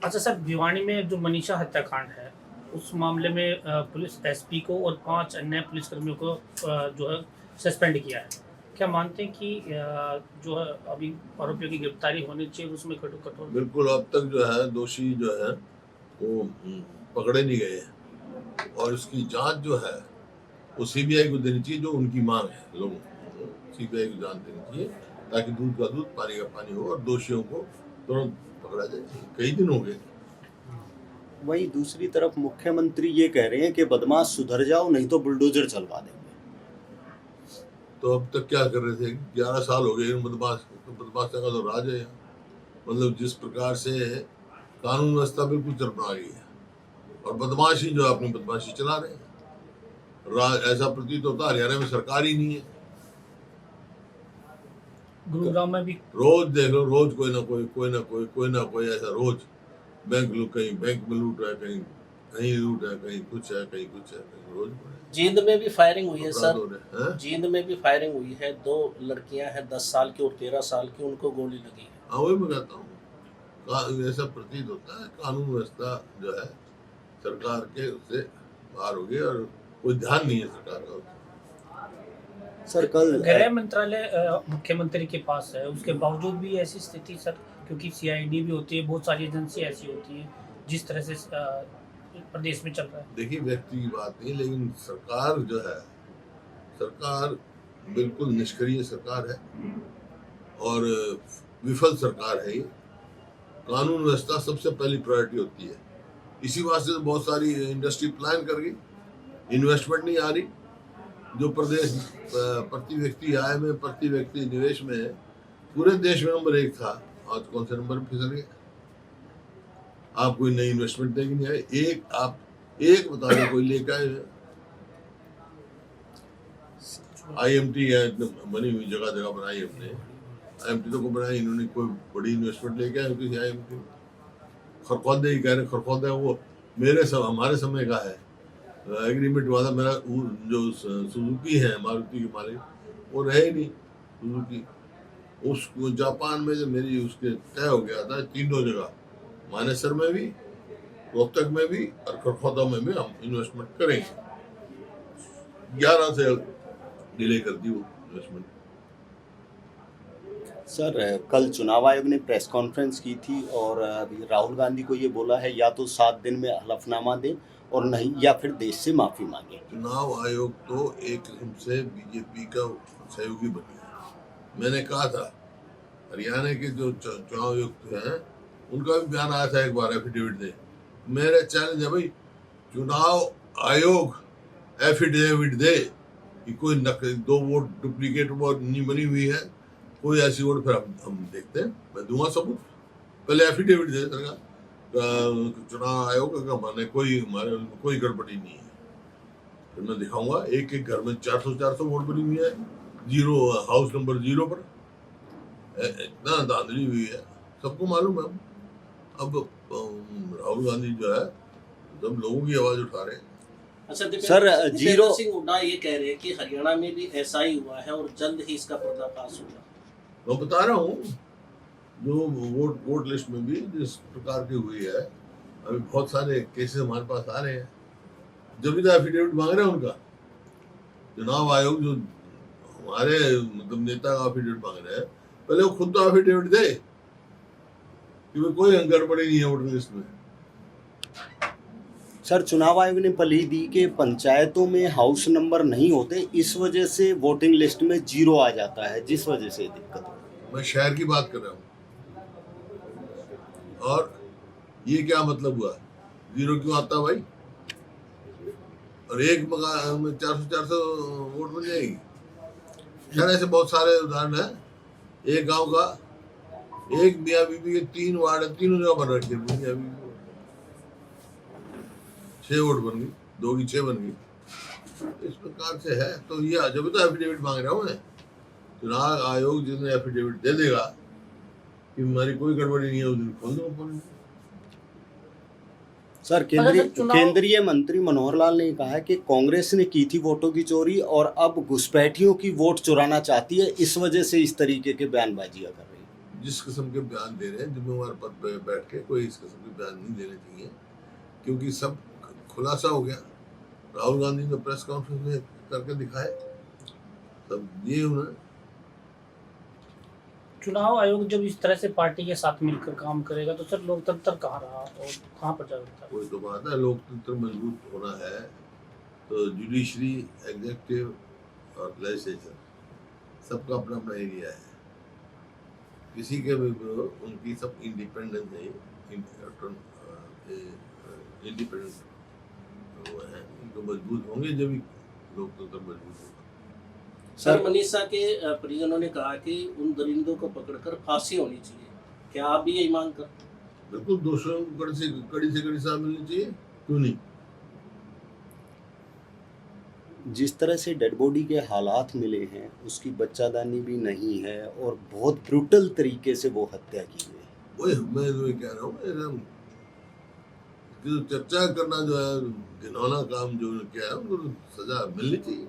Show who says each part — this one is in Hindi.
Speaker 1: अच्छा सर, भिवानी में जो मनीषा हत्याकांड है, उस मामले में पुलिस एसपी को और 5 अन्य पुलिसकर्मियों को जो है सस्पेंड किया है। क्या मानते हैं कि जो है अभी आरोपियों की गिरफ्तारी होनी चाहिए, उसमें कठोर?
Speaker 2: बिल्कुल, अब तक जो है दोषी जो है वो पकड़े नहीं गए हैं और इसकी जांच जो है वो सीबीआई को देनी चाहिए, जो उनकी मांग है लोगों को। सीबीआई को जांच देनी चाहिए ताकि दूध का दूध पानी का पानी हो और दोषियों को तुरंत पकड़ा जाए। कई दिन हो गए।
Speaker 3: वहीं दूसरी तरफ मुख्यमंत्री ये कह रहे हैं कि बदमाश सुधर जाओ नहीं तो बुलडोजर चलवा देंगे।
Speaker 2: तो अब तक क्या कर रहे थे? 11 साल हो गए इन बदमाश का तो राज है। मतलब जिस प्रकार से कानून व्यवस्था बिल्कुल चरमरा गई है और बदमाशी जो है अपनी बदमाशी चला रहे हैं। ऐसा प्रतीत होता हरियाणा में सरकार ही नहीं है।
Speaker 1: गुरुग्राम में भी
Speaker 2: रोज देख लो, रोज कोई ना कोई ऐसा रोज कहीं बैंक में लूट रहा है, कहीं लूट है, कहीं कुछ है, कहीं कुछ है, कहीं रोज।
Speaker 4: जींद में भी फायरिंग हुई है सर,
Speaker 2: जींद
Speaker 4: में भी फायरिंग हुई है। 2 लड़कियां हैं 10 साल की और 13 साल की, उनको गोली लगी है।
Speaker 2: हाँ, वही मैं कहता हूँ, ऐसा प्रतीत होता है कानून व्यवस्था जो है सरकार के उससे बाहर हो गई और कोई ध्यान नहीं है सरकार का।
Speaker 3: सर कल
Speaker 1: गृह मंत्रालय मुख्यमंत्री के पास है, उसके बावजूद भी ऐसी स्थिति सर, क्योंकि सीआईडी भी होती है, बहुत सारी एजेंसी ऐसी होती है जिस तरह से प्रदेश में चल रहा है।
Speaker 2: देखिए, व्यक्ति की बात नहीं, लेकिन सरकार जो है, सरकार बिल्कुल निष्क्रिय सरकार है और विफल सरकार है। ये कानून व्यवस्था सबसे पहली प्रायोरिटी होती है। इसी वास्ते तो बहुत सारी इंडस्ट्री प्लान कर गई, इन्वेस्टमेंट नहीं आ रही। जो प्रदेश प्रति व्यक्ति आय में, प्रति व्यक्ति निवेश में पूरे देश में नंबर 1 था, आज कौन से नंबर में फिसल गया? आप कोई नई इन्वेस्टमेंट देगी नहीं आए। आप एक बता दो कोई लेकर आए? आईएमटी है, बनी हुई जगह जगह बनाई हमने। आईएमटी तो को बनाई इन्होंने, कोई बड़ी इन्वेस्टमेंट लेके आए किसी आईएमटी? खरखौदे ही कह रहे, खरखौदा वो हमारे समय का है। एग्रीमेंट वाला मेरा जो सुजुकी है, मारुति के मालिक, वो रहे ही नहीं सुजुकी। उस जापान में जो मेरी उसके तय हो गया था 3 जगह, मानेसर में भी, रोहतक में भी और खरखौदा में भी हम इन्वेस्टमेंट करेंगे। 11 से डिले कर दी वो इन्वेस्टमेंट।
Speaker 3: सर कल चुनाव आयोग ने प्रेस कॉन्फ्रेंस की थी और राहुल गांधी को ये बोला है या तो 7 दिन में हलफनामा दें और नहीं या फिर देश से माफी मांगे।
Speaker 2: चुनाव आयोग तो एक किस्म से बीजेपी का सहयोगी बन गया। मैंने कहा था हरियाणा के जो चुनाव आयुक्त हैं उनका भी बयान आया था एक बार, एफिडेविट दे। मेरा चैलेंज है भाई, चुनाव आयोग एफिडेविट दे कि कोई 2 वोट डुप्लीकेट वोट नहीं बनी हुई है, कोई ऐसी वोट, फिर हम देखते हैं, मैं दूंगा सबूत। पहले एफिडेविट दे सरकार, चुनाव आयोग का माने हमारे कोई गड़बड़ी नहीं है। फिर मैं दिखाऊंगा एक घर में 400 वोट बनी हुई है, हाउस नंबर 0 पर इतना धांधली हुई है, सबको मालूम है। अब राहुल गांधी जो है सब लोगों की आवाज उठा रहे हैं।
Speaker 4: अच्छा
Speaker 3: सर,
Speaker 4: दीपेंद्र सिंह हुड्डा ये कह रहे हैं कि हरियाणा में भी ऐसा ही हुआ है और जल्द ही इसका पर्दाफाश होगा।
Speaker 2: मैं बता रहा हूँ, जो वोट लिस्ट में भी जिस प्रकार की हुई है, अभी बहुत सारे केसेस हमारे पास आ रहे हैं, जब भी तो एफिडेविट मांग रहे हैं उनका। चुनाव आयोग जो हमारे मतलब नेता का एफिडेविट मांग रहे हैं, पहले वो खुद तो एफिडेविट दे कि कोई गड़बड़ी नहीं है वोटर लिस्ट में।
Speaker 3: सर चुनाव आयोग ने पली दी कि पंचायतों में हाउस नंबर नहीं होते, इस वजह से वोटिंग लिस्ट में 0 आ जाता है, जिस वजह से दिक्कत हो।
Speaker 2: मैं शहर की बात कर रहा हूँ। और ये क्या मतलब हुआ? 0 क्यों आता भाई? और एक में 400 वोट मिल जाएगी। खैर ऐसे बहुत सारे उदाहरण है। एक गांव का एक मियाँ बीबी के 3 वार्ड है, तीनों जगह बन रखे, मियाँ बीबी 6 वोट बन गई, 2 की 6 बन गई। इस प्रकार से है। तो ये जब तो एफिडेविट मांग रहा हूँ मैं, चुनाव आयोग जिसने एफिडेविट दे देगा कि हमारी कोई गड़बड़ी नहीं है, उस दिन खोल दो।
Speaker 3: सर केंद्रीय मंत्री मनोहर लाल ने कहा है कि कांग्रेस ने की थी वोटों की चोरी और अब घुसपैठियों की वोट चुराना चाहती है, इस वजह से इस तरीके के बयानबाजियां कर रही है।
Speaker 2: जिस किस्म के बयान दे रहे हैं जिम्मेवार पद पे बैठ के कोई इस किस्म के बयान नहीं देने चाहिए, क्योंकि सब खुलासा हो गया। राहुल गांधी ने प्रेस कॉन्फ्रेंस में करके दिखाए, सब ये उन्होंने।
Speaker 1: चुनाव आयोग जब इस तरह से पार्टी के साथ मिलकर काम करेगा तो सर लोकतंत्र कहाँ रहा और कहाँ पर जा सकता है?
Speaker 2: कोई तो बात है, लोकतंत्र मजबूत होना है तो जुडिशरी, एग्जीक्यूटिव और लेजिस्लेचर सबका अपना अपना एरिया है। किसी के भी उनकी सब इंडिपेंडेंट है, इंडिपेंडेंट वो है, उनको मजबूत होंगे जब भी लोकतंत्र मजबूत होगा।
Speaker 4: सर, मनीषा के परिजनों ने कहा कि उन दरिंदों को पकड़कर फांसी होनी चाहिए, क्या आप भी यही मांग कर?
Speaker 2: बिल्कुल, दोषियों को कड़ी से कड़ी सजा मिलनी चाहिए, क्यों नहीं।
Speaker 3: जिस तरह से डेड बॉडी के हालात मिले हैं उसकी बच्चादानी भी नहीं है और बहुत ब्रूटल तरीके से वो हत्या की है।
Speaker 2: वही मैं तो कह रहा हूँ, एकदम चर्चा करना जो है घिनौना काम जो किया है उनको सजा मिलनी चाहिए।